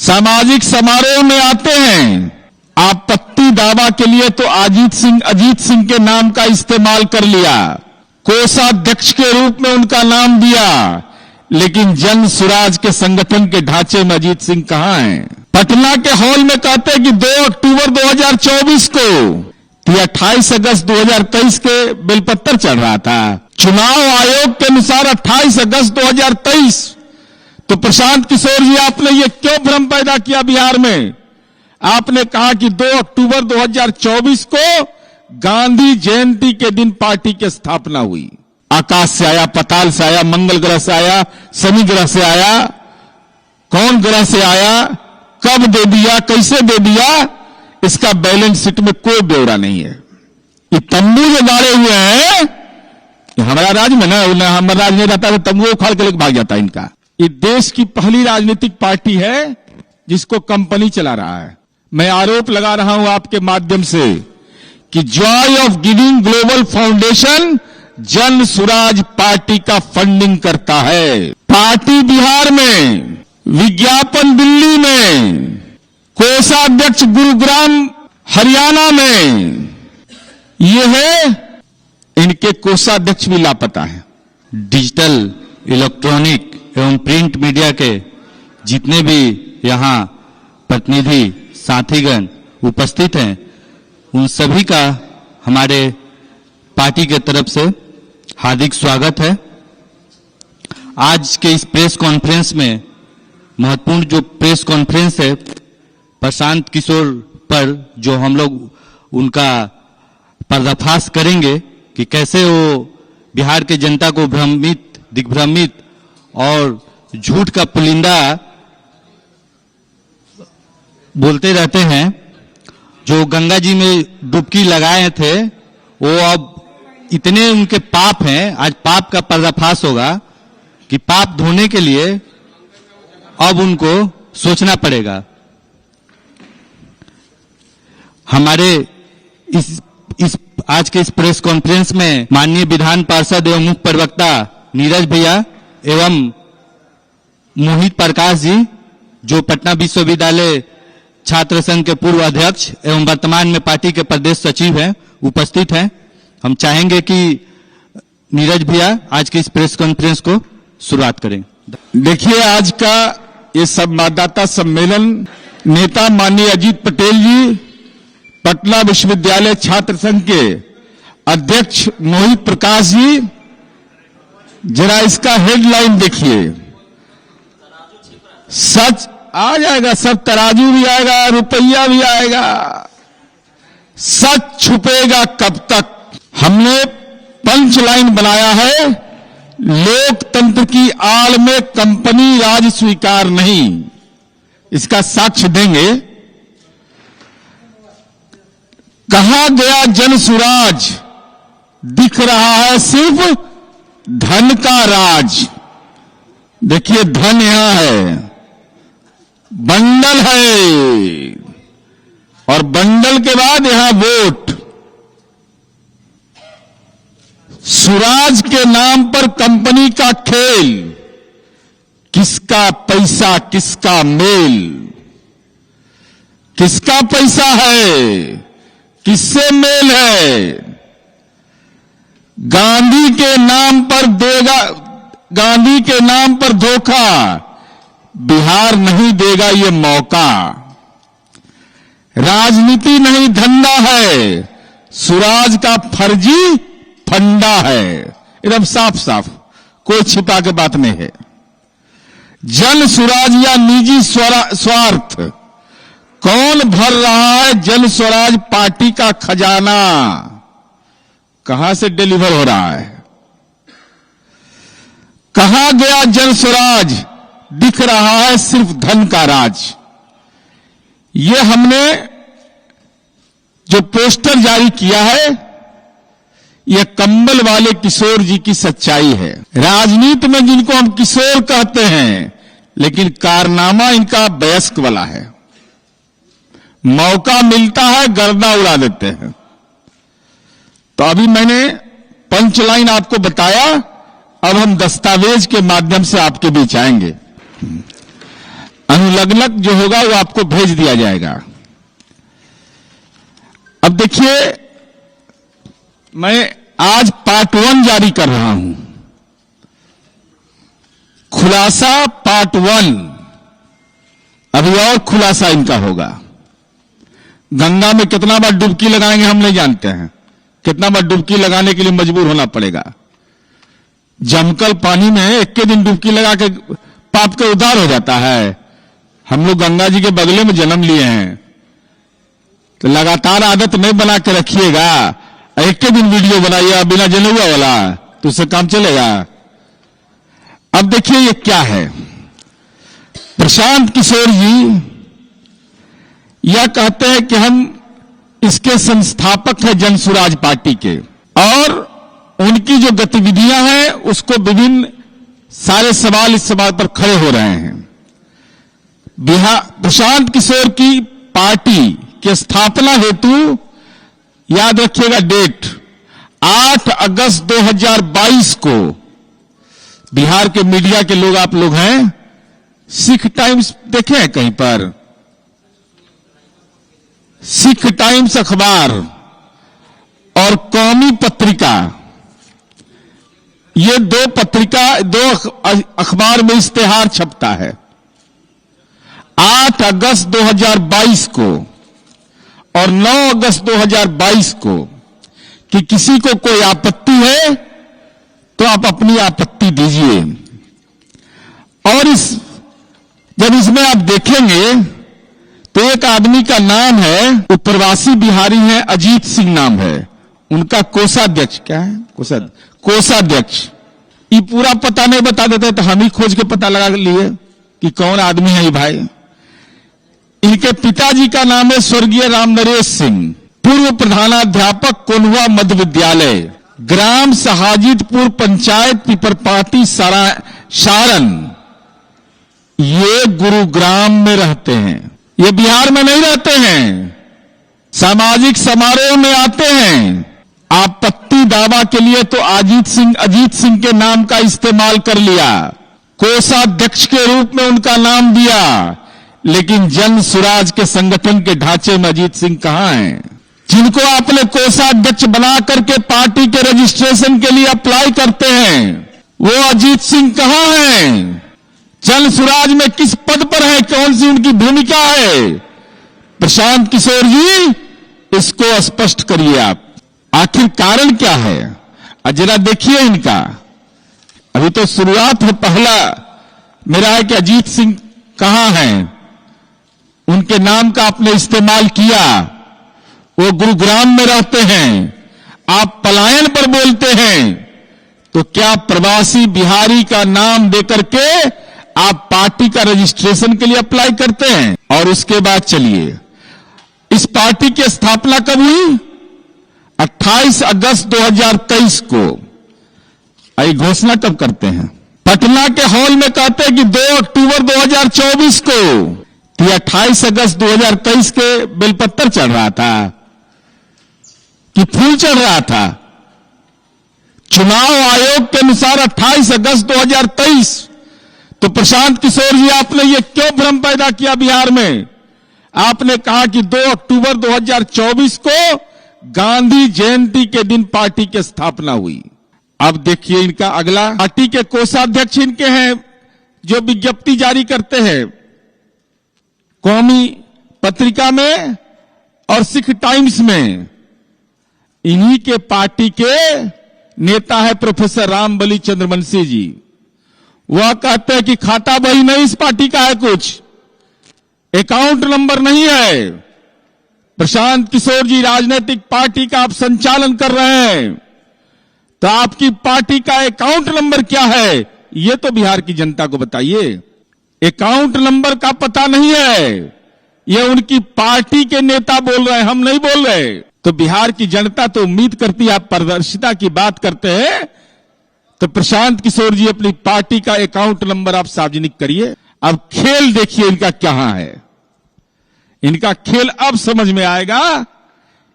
सामाजिक समारोह में आते हैं, आपत्ति दावा के लिए तो अजीत सिंह के नाम का इस्तेमाल कर लिया, कोषाध्यक्ष के रूप में उनका नाम दिया, लेकिन जन स्वराज के संगठन के ढांचे में अजीत सिंह कहां हैं? पटना के हॉल में कहते हैं कि 2 अक्टूबर 2024 को 28 अगस्त 2023 के बेलपत्तर चढ़ रहा था। चुनाव आयोग के अनुसार 28 अगस्त 2023। तो प्रशांत किशोर जी, आपने ये क्यों भ्रम पैदा किया बिहार में? आपने कहा कि 2 अक्टूबर 2024 को गांधी जयंती के दिन पार्टी की स्थापना हुई। आकाश से आया, पाताल से आया, मंगल ग्रह से आया, शनि ग्रह से आया, कौन ग्रह से आया, कब दे दिया, कैसे दे दिया, इसका बैलेंस शीट में कोई ब्यौरा नहीं है। ये तंबू जो गाड़े हुए हैं, हमारा राज में ना हमारा राज नहीं रहता तो तंबू उखाड़ के लेकर भाग जाता है इनका। ये देश की पहली राजनीतिक पार्टी है जिसको कंपनी चला रहा है। मैं आरोप लगा रहा हूं आपके माध्यम से कि Joy of giving global foundation जन स्वराज पार्टी का फंडिंग करता है। पार्टी बिहार में, विज्ञापन दिल्ली में, कोषाध्यक्ष गुरुग्राम हरियाणा में, ये है, इनके कोषाध्यक्ष भी लापता है। डिजिटल, इलेक्ट्रॉनिक एवं प्रिंट मीडिया के जितने भी यहां प्रतिनिधि साथीगण उपस्थित हैं, उन सभी का हमारे पार्टी के तरफ से हार्दिक स्वागत है। आज के इस प्रेस कॉन्फ्रेंस में महत्वपूर्ण जो प्रेस कॉन्फ्रेंस है, प्रशांत किशोर पर जो हम लोग उनका पर्दाफाश करेंगे कि कैसे वो बिहार के जनता को भ्रमित, दिग्भ्रमित और झूठ का पुलिंदा बोलते रहते हैं। जो गंगा जी में डुबकी लगाए थे, वो अब इतने उनके पाप हैं, आज पाप का पर्दाफाश होगा कि पाप धोने के लिए अब उनको सोचना पड़ेगा। हमारे इस आज के इस प्रेस कॉन्फ्रेंस में माननीय विधान पार्षद एवं मुख्य प्रवक्ता नीरज भैया एवं मोहित प्रकाश जी, जो पटना विश्वविद्यालय छात्र संघ के पूर्व अध्यक्ष एवं वर्तमान में पार्टी के प्रदेश सचिव हैं, उपस्थित हैं। हम चाहेंगे कि नीरज भैया आज की इस प्रेस कॉन्फ्रेंस को शुरुआत करें। देखिए, आज का ये संवाददाता सम्मेलन नेता माननीय अजीत पटेल जी, पटना विश्वविद्यालय छात्र संघ के अध्यक्ष मोहित प्रकाश जी, जरा इसका हेडलाइन देखिए। सच आ जाएगा, सब तराजू भी आएगा, रुपया भी आएगा। सच छुपेगा कब तक? हमने पंच लाइन बनाया है, लोकतंत्र की आड़ में कंपनी राज स्वीकार नहीं। इसका साक्ष्य देंगे। कहा गया जन स्वराज, दिख रहा है सिर्फ धन का राज। देखिए, धन यहां है, बंडल है, और बंडल के बाद यहां वोट। स्वराज के नाम पर कंपनी का खेल, किसका पैसा किसका मेल, किसका पैसा है, किससे मेल है। गांधी के नाम पर देगा, गांधी के नाम पर धोखा, बिहार नहीं देगा ये मौका। राजनीति नहीं धंधा है, स्वराज का फर्जी फंडा है। एकदम साफ साफ, कोई छिपा के बात नहीं है। जन स्वराज या निजी स्वार्थ, कौन भर रहा है जन स्वराज पार्टी का खजाना? कहां से डिलीवर हो रहा है? कहा गया जन स्वराज, दिख रहा है सिर्फ धन का राज। ये हमने जो पोस्टर जारी किया है, यह कंबल वाले किशोर जी की सच्चाई है। राजनीति में जिनको हम किशोर कहते हैं, लेकिन कारनामा इनका वयस्क वाला है। मौका मिलता है, गर्दा उड़ा देते हैं। तो अभी मैंने पंचलाइन आपको बताया, अब हम दस्तावेज के माध्यम से आपके बीच आएंगे। अनुलग्नक जो होगा वो आपको भेज दिया जाएगा। अब देखिए, मैं आज पार्ट 1 जारी कर रहा हूं, खुलासा पार्ट 1। अभी और खुलासा इनका होगा। गंगा में कितना बार डुबकी लगाएंगे हम नहीं जानते हैं, कितना बार डुबकी लगाने के लिए मजबूर होना पड़ेगा। जमकल पानी में एक के दिन डुबकी लगा के पाप के उद्धार हो जाता है। हम लोग गंगा जी के बगले में जन्म लिए हैं, तो लगातार आदत नहीं बना के रखिएगा। एक के दिन वीडियो बनाइए बिना जनेऊआ वाला, तो उससे काम चलेगा। अब देखिए ये क्या है। प्रशांत किशोर जी यह कहते हैं कि हम इसके संस्थापक हैं जनसुराज पार्टी के, और उनकी जो गतिविधियां हैं उसको विभिन्न सारे सवाल इस सवाल पर खड़े हो रहे हैं। प्रशांत किशोर की पार्टी के स्थापना हेतु याद रखिएगा डेट 8 अगस्त 2022 को बिहार के मीडिया के लोग आप लोग हैं, सिख टाइम्स देखे हैं कहीं पर, सिख टाइम्स अखबार और कौमी पत्रिका, ये दो अखबार में इश्तेहार छपता है 8 अगस्त 2022 को और 9 अगस्त 2022 को कि किसी को कोई आपत्ति है तो आप अपनी आपत्ति दीजिए। और जब इसमें आप देखेंगे तो एक आदमी का नाम है, वो प्रवासी बिहारी है, अजीत सिंह नाम है उनका, कोषाध्यक्ष। क्या है? कोषाध्यक्ष। ये पूरा पता नहीं बता देते तो हम ही खोज के पता लगा लिए कि कौन आदमी है ये भाई। इनके पिताजी का नाम है स्वर्गीय रामनरेश सिंह, पूर्व प्रधानाध्यापक कोन्हुआ मध्य विद्यालय, ग्राम सहाजिदपुर, पंचायत पिपरपाती, सारण। ये गुरुग्राम में रहते हैं, ये बिहार में नहीं रहते हैं। सामाजिक समारोह में आते हैं, आपत्ति दावा के लिए तो अजीत सिंह के नाम का इस्तेमाल कर लिया, कोषाध्यक्ष के रूप में उनका नाम दिया, लेकिन जन सुराज के संगठन के ढांचे में अजीत सिंह कहां हैं? जिनको आपने कोषाध्यक्ष बना करके पार्टी के रजिस्ट्रेशन के लिए अप्लाई करते हैं, वो अजीत सिंह कहां हैं? जन सुराज में किस पद पर है? कौन सी उनकी भूमिका है? प्रशांत किशोर जी, इसको स्पष्ट करिए आप, आखिर कारण क्या है? जरा देखिए इनका, अभी तो शुरुआत है। पहला मेरा है कि अजीत सिंह कहां हैं, उनके नाम का आपने इस्तेमाल किया, वो गुरुग्राम में रहते हैं, आप पलायन पर बोलते हैं, तो क्या प्रवासी बिहारी का नाम देकर के आप पार्टी का रजिस्ट्रेशन के लिए अप्लाई करते हैं? और उसके बाद चलिए, इस पार्टी की स्थापना कब हुई? 28 अगस्त 2023 को। आई घोषणा कब करते हैं? पटना के हॉल में कहते हैं कि 2 अक्टूबर 2024 को। तो 28 अगस्त 2023 के बेलपत्तर चढ़ रहा था कि फूल चढ़ रहा था? चुनाव आयोग के अनुसार 28 अगस्त 2023। तो प्रशांत किशोर जी, आपने ये क्यों भ्रम पैदा किया बिहार में? आपने कहा कि 2 अक्टूबर 2024 को गांधी जयंती के दिन पार्टी की स्थापना हुई। अब देखिए इनका अगला, पार्टी के कोषाध्यक्ष इनके हैं जो विज्ञप्ति जारी करते हैं कौमी पत्रिका में और सिख टाइम्स में। इन्हीं के पार्टी के नेता है प्रोफेसर रामबली चंद्रवंशी जी। वह कहते हैं कि खाता बही नहीं इस पार्टी का है, कुछ अकाउंट नंबर नहीं है। प्रशांत किशोर जी, राजनीतिक पार्टी का आप संचालन कर रहे हैं, तो आपकी पार्टी का अकाउंट नंबर क्या है, ये तो बिहार की जनता को बताइए। अकाउंट नंबर का पता नहीं है, ये उनकी पार्टी के नेता बोल रहे हैं, हम नहीं बोल रहे। तो बिहार की जनता तो उम्मीद करती है, आप पारदर्शिता की बात करते हैं तो प्रशांत किशोर जी अपनी पार्टी का अकाउंट नंबर आप सार्वजनिक करिए। अब खेल देखिए इनका कहां है। इनका खेल अब समझ में आएगा,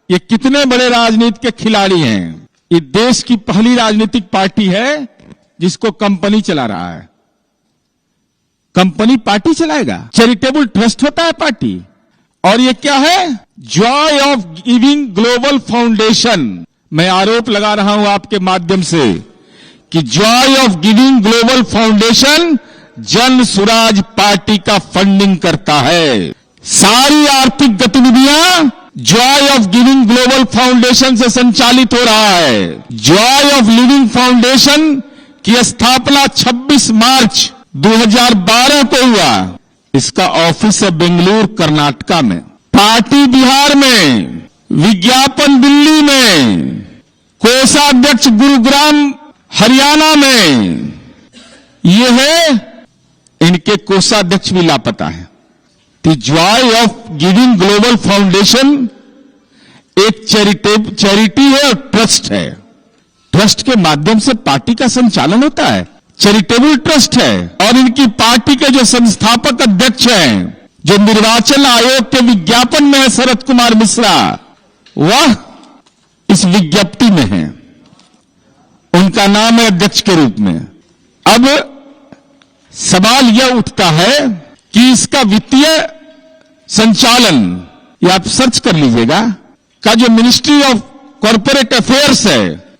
ये कितने बड़े राजनीति के खिलाड़ी हैं। ये देश की पहली राजनीतिक पार्टी है जिसको कंपनी चला रहा है। कंपनी पार्टी चलाएगा? चैरिटेबल ट्रस्ट होता है पार्टी। और ये क्या है? Joy of giving global foundation. मैं आरोप लगा रहा हूं आपके माध्यम से कि Joy of giving global foundation Jan Suraaj party का फंडिंग करता है। सारी आर्थिक गतिविधियां Joy of giving global foundation से संचालित हो रहा है। जॉय ऑफ लिविंग फाउंडेशन की स्थापना 26 मार्च 2012 को हुआ। इसका ऑफिस है बेंगलुरु कर्नाटका में, पार्टी बिहार में, विज्ञापन दिल्ली में, कोषाध्यक्ष गुरुग्राम हरियाणा में। ये है, इनके कोषाध्यक्ष भी लापता है। The Joy of giving global foundation एक चैरिटी है और ट्रस्ट है। ट्रस्ट के माध्यम से पार्टी का संचालन होता है, चैरिटेबल ट्रस्ट है। और इनकी पार्टी के जो संस्थापक अध्यक्ष हैं, जो निर्वाचन आयोग के विज्ञापन में है, शरद कुमार मिश्रा, वह इस विज्ञप्ति में है, उनका नाम है अध्यक्ष के रूप में। अब सवाल यह उठता है कि इसका वित्तीय संचालन, या आप सर्च कर लीजिएगा, का जो मिनिस्ट्री ऑफ कॉर्पोरेट अफेयर्स है,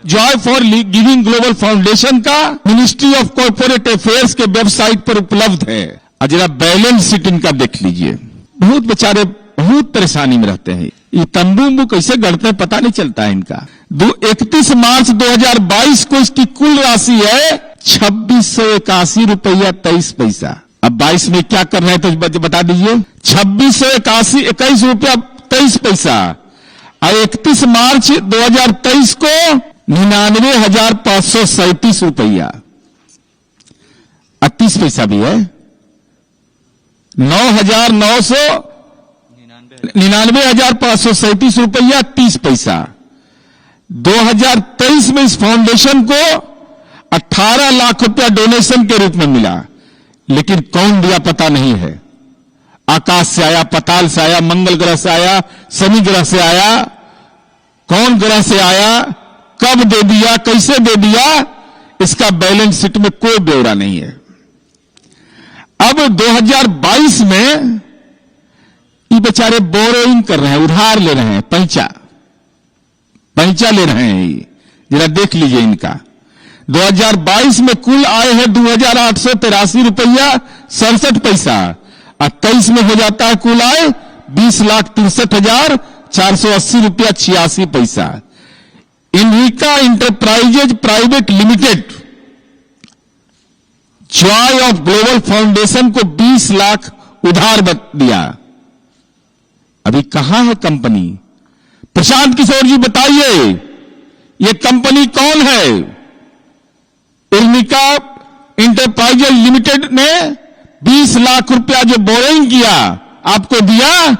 Joy for giving global foundation का मिनिस्ट्री ऑफ कॉर्पोरेट अफेयर्स के वेबसाइट पर उपलब्ध है। और जरा बैलेंस शीट इनका देख लीजिए। बहुत बेचारे बहुत परेशानी में रहते हैं। ये तंबू कैसे गढ़ते हैं पता नहीं चलता है इनका। 31 मार्च 2022 को इसकी कुल राशि है 2681 रुपया 23 पैसा। अब 22 में क्या कर रहे हैं तो बता दीजिए। 2681 रुपया 23 पैसा। और 31 मार्च 2023 को 99,537 रुपया 38 पैसा भी है। 99,537 रुपया 30 पैसा। 2023 में इस फाउंडेशन को 18 लाख रुपया डोनेशन के रूप में मिला, लेकिन कौन दिया पता नहीं है। आकाश से आया, पताल से आया, मंगल ग्रह से आया, शनि ग्रह से आया, कौन ग्रह से आया, कब दे दिया, कैसे दे दिया, इसका बैलेंस शीट में कोई ब्यौरा नहीं है। अब 2022 में ये बेचारे बोरोइंग कर रहे हैं, उधार ले रहे हैं, पैंचा ले रहे हैं। ये जरा देख लीजिए इनका। 2022 में कुल आय है 2,883 रुपया 67 पैसा। और 23 में हो जाता है कुल आय 20,63,480 रुपया 86 पैसा। Invika enterprises private limited joy of global foundation को 20 लाख उधार दिया। अभी कहां है कंपनी? प्रशांत किशोर जी बताइए, ये कंपनी कौन है? इनविका इंटरप्राइजेज लिमिटेड ने 20 लाख रुपया जो बोरिंग किया आपको दिया,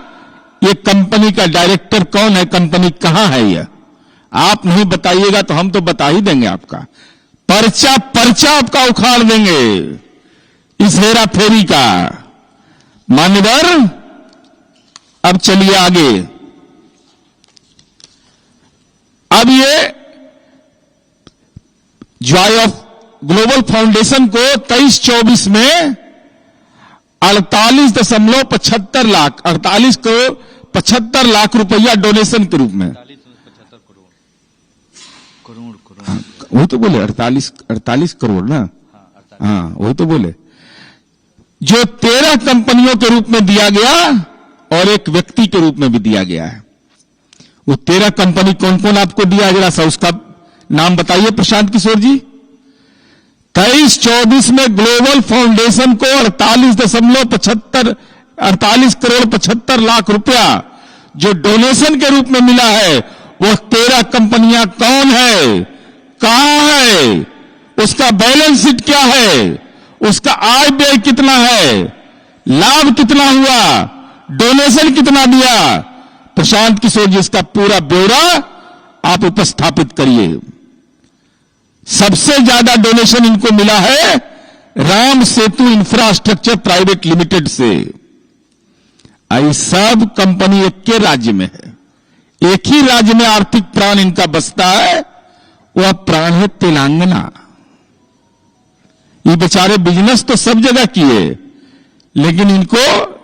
ये कंपनी का डायरेक्टर कौन है? कंपनी कहां है? ये आप नहीं बताइएगा तो हम तो बता ही देंगे। आपका पर्चा आपका उखाड़ देंगे इस हेरा फेरी का। मान्यवर, अब चलिए आगे। अब ये जॉय ऑफ ग्लोबल फाउंडेशन को 23-24 में 48.75 लाख 48 रुपया डोनेशन के रूप में। वो तो बोले 48 करोड़ ना। हाँ, वही तो बोले। जो 13 कंपनियों के रूप में दिया गया और एक व्यक्ति के रूप में भी दिया गया है। वो 13 कंपनी कौन कौन आपको दिया, जरा सा उसका नाम बताइए प्रशांत किशोर जी। 23-24 में ग्लोबल फाउंडेशन को 48 करोड़ 75 लाख रुपया जो डोनेशन के रूप में मिला है, वो 13 कंपनियां कौन है, कहां है, उसका बैलेंस शीट क्या है, उसका आय व्यय कितना है, लाभ कितना हुआ, डोनेशन कितना दिया। प्रशांत किशोर जी इसका पूरा ब्यौरा आप उपस्थापित करिए। सबसे ज्यादा डोनेशन इनको मिला है Ram Setu infrastructure private limited से। आई सब कंपनी एक के राज्य में है, एक ही राज्य में आर्थिक प्राण इनका बसता है, वह प्राण है तेलंगाना। ये बेचारे बिजनेस तो सब जगह किए, लेकिन इनको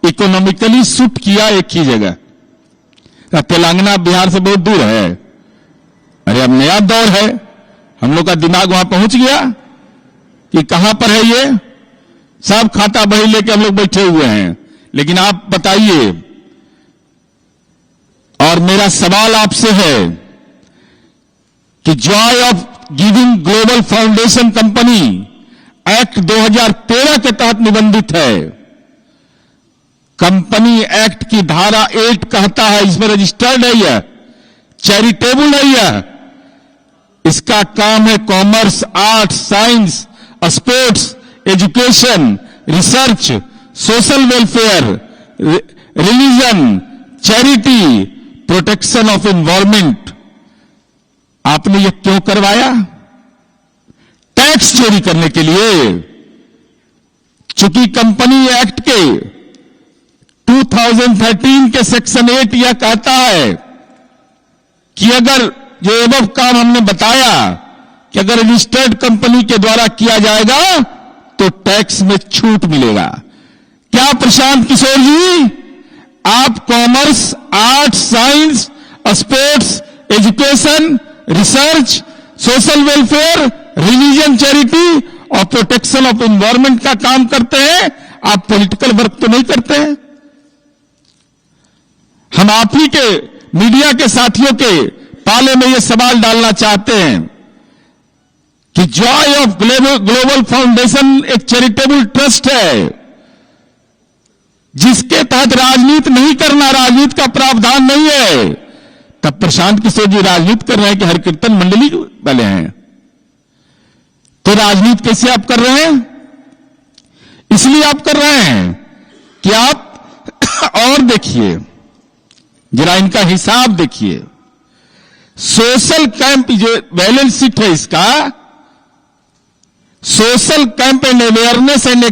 इकोनॉमिकली सूट किया एक ही जगह। तेलंगाना बिहार से बहुत दूर है। अरे अब नया दौर है, हम लोग का दिमाग वहां पहुंच गया कि कहां पर है ये, सब खाता बही लेके हम लोग बैठे हुए हैं। लेकिन आप बताइए, और मेरा सवाल आपसे है कि Joy of giving global foundation company act 2013 के तहत निबंधित है। कंपनी एक्ट की धारा 8 कहता है, इसमें रजिस्टर्ड है, यह चैरिटेबल है, यह इसका काम है commerce, arts, science, sports, education, research, social welfare, religion, charity, protection of environment. आपने ये क्यों करवाया? टैक्स चोरी करने के लिए। चूंकि कंपनी एक्ट के 2013 के सेक्शन 8 यह कहता है कि अगर जो एबव काम हमने बताया कि अगर रजिस्टर्ड कंपनी के द्वारा किया जाएगा तो टैक्स में छूट मिलेगा। क्या प्रशांत किशोर जी, आप commerce, arts, science, sports, education, research, social welfare, religion, charity और प्रोटेक्शन ऑफ एनवायरमेंट का काम करते हैं, आप पॉलिटिकल वर्क तो नहीं करते हैं। हम आप ही के मीडिया के साथियों के पाले में यह सवाल डालना चाहते हैं कि जॉय ऑफ ग्लोबल फाउंडेशन एक चैरिटेबल ट्रस्ट है जिसके तहत राजनीति नहीं करना, राजनीति का प्रावधान नहीं है। तब प्रशांत किशोर जी राजनीति कर रहे हैं कि हर कीर्तन मंडली वाले हैं, तो राजनीति कैसे आप कर रहे हैं? इसलिए आप कर रहे हैं कि आप और देखिए, जरा इनका हिसाब देखिए। सोशल कैंप जो बैलेंस शीट है इसका, social camp and awareness and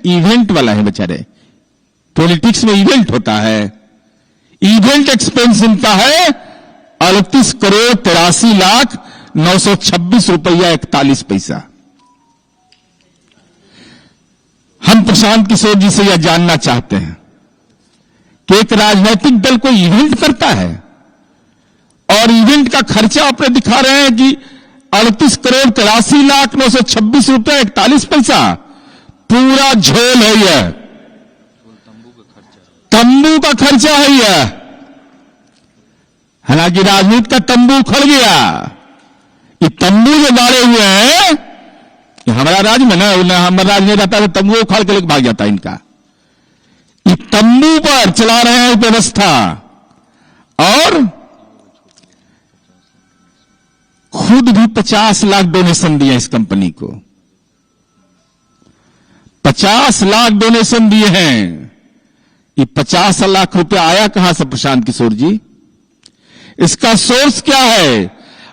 event वाला है बेचारे। पॉलिटिक्स में इवेंट होता है। इवेंट एक्सपेंस इनका है 38,83,926 रुपया 41 पैसा। हम प्रशांत किशोर जी से यह जानना चाहते हैं कि एक राजनीतिक दल कोई इवेंट करता है और इवेंट का खर्चा आपने दिखा रहे हैं कि 38,83,926 रुपया 41 पैसा। पूरा झोल है यह, तंबू का खर्चा है यह। हालांकि राजनीति का तंबू उखड़ गया। ये तंबू जो गाड़े हुए हैं, हमारा राज्य में ना हमारा राज्य नहीं रहता तो तंबू उखाड़ के लेकर भाग जाता इनका। ये तंबू पर चला रहे हैं व्यवस्था और खुद भी 50 लाख डोनेशन दिया इस कंपनी को। 50 लाख डोनेशन दिए हैं। ये 50 लाख रुपए आया कहां से प्रशांत किशोर जी? इसका सोर्स क्या है?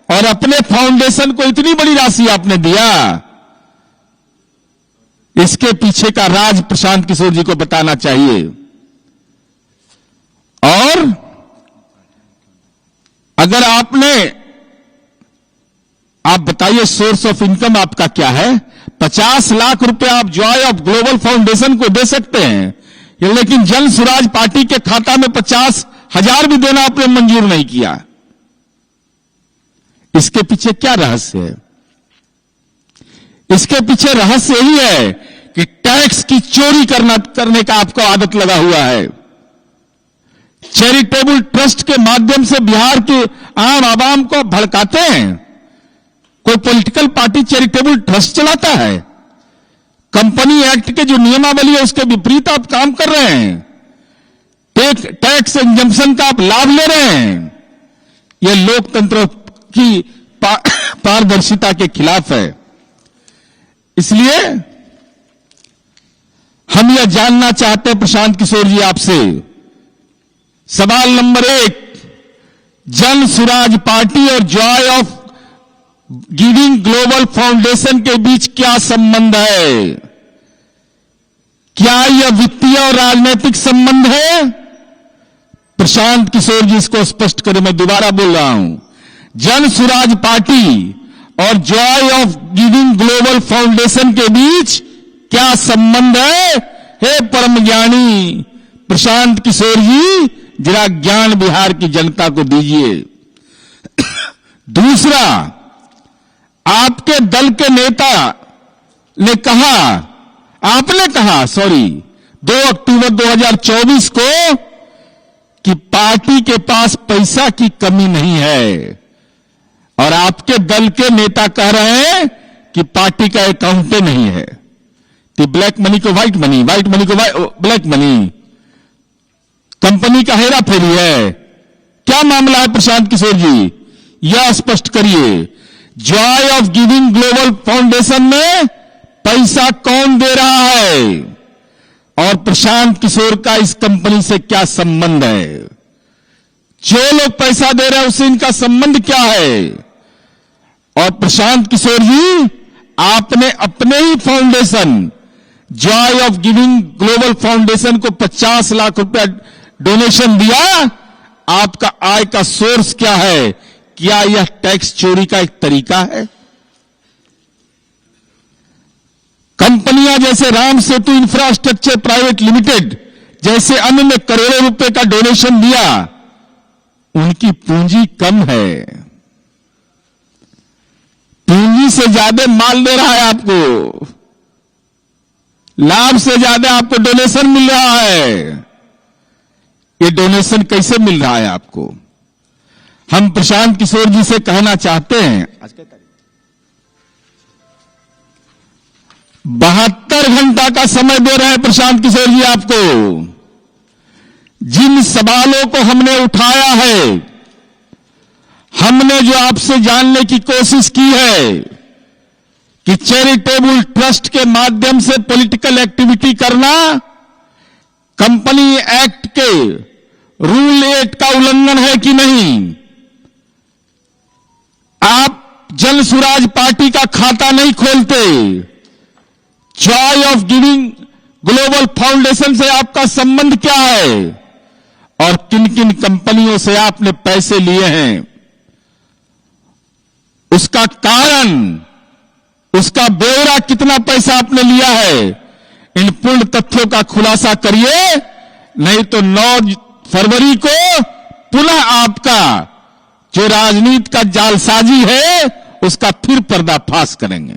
और अपने फाउंडेशन को इतनी बड़ी राशि आपने दिया, इसके पीछे का राज प्रशांत किशोर जी को बताना चाहिए। और अगर आप बताइए सोर्स ऑफ इनकम आपका क्या है? 50 लाख रुपए आप जॉय ऑफ ग्लोबल फाउंडेशन को दे सकते हैं, लेकिन जन स्वराज पार्टी के खाता में 50,000 भी देना आपने मंजूर नहीं किया। इसके पीछे क्या रहस्य है? इसके पीछे रहस्य यही है कि टैक्स की चोरी करने का आपको आदत लगा हुआ है। चैरिटेबल ट्रस्ट के माध्यम से बिहार के आम आवाम को भड़काते हैं। कोई पॉलिटिकल पार्टी चैरिटेबल ट्रस्ट चलाता है? कंपनी एक्ट के जो नियमावली है उसके विपरीत आप काम कर रहे हैं। टैक्स एग्जम्पशन का आप लाभ ले रहे हैं। यह लोकतंत्र की पारदर्शिता के खिलाफ है। इसलिए हम यह जानना चाहते हैं प्रशांत किशोर जी आपसे, सवाल नंबर 1, जन स्वराज पार्टी और Joy of giving global foundation के बीच क्या संबंध है? क्या यह वित्तीय और राजनीतिक संबंध है? प्रशांत किशोर जी इसको स्पष्ट करें। मैं दोबारा बोल रहा हूं, जन स्वराज पार्टी और Joy of giving global foundation के बीच क्या संबंध है? हे परम ज्ञानी प्रशांत किशोर जी, जरा ज्ञान बिहार की जनता को दीजिए। दूसरा, आपके दल के नेता ने कहा, आपने कहा 2 अक्टूबर 2024 को कि पार्टी के पास पैसा की कमी नहीं है, और आपके दल के नेता कह रहे हैं कि पार्टी का अकाउंट नहीं है, कि ब्लैक मनी को व्हाइट मनी, व्हाइट मनी को ब्लैक मनी, कंपनी का हेरा फेरी है। क्या मामला है प्रशांत किशोर जी, यह स्पष्ट करिए। Joy of giving global foundation में पैसा कौन दे रहा है, और प्रशांत किशोर का इस कंपनी से क्या संबंध है? जो लोग पैसा दे रहे हैं उससे इनका संबंध क्या है? और प्रशांत किशोर जी, आपने अपने ही foundation joy of giving global foundation को 50 लाख रुपया डोनेशन दिया। आपका आय का सोर्स क्या है? क्या यह टैक्स चोरी का एक तरीका है? कंपनियां जैसे Ram Setu infrastructure private limited जैसे अन्य ने करोड़ों रुपए का डोनेशन दिया, उनकी पूंजी कम है, पूंजी से ज्यादा माल दे रहा है आपको, लाभ से ज्यादा आपको डोनेशन मिल रहा है। ये डोनेशन कैसे मिल रहा है आपको? हम प्रशांत किशोर जी से कहना चाहते हैं, आज क्या तारीख? 72 घंटा का समय दे रहे हैं प्रशांत किशोर जी आपको। जिन सवालों को हमने उठाया है, हमने जो आपसे जानने की कोशिश की है कि चैरिटेबल ट्रस्ट के माध्यम से पॉलिटिकल एक्टिविटी करना कंपनी एक्ट के रूल 8 का उल्लंघन है कि नहीं, आप जन सुराज पार्टी का खाता नहीं खोलते, Joy of giving global foundation से आपका संबंध क्या है, और किन किन कंपनियों से आपने पैसे लिए हैं, उसका कारण, उसका ब्यौरा, कितना पैसा आपने लिया है, इन पूर्ण तथ्यों का खुलासा करिए, नहीं तो 9 फरवरी को पुनः आपका जो राजनीति का जालसाजी है उसका फिर पर्दाफाश करेंगे।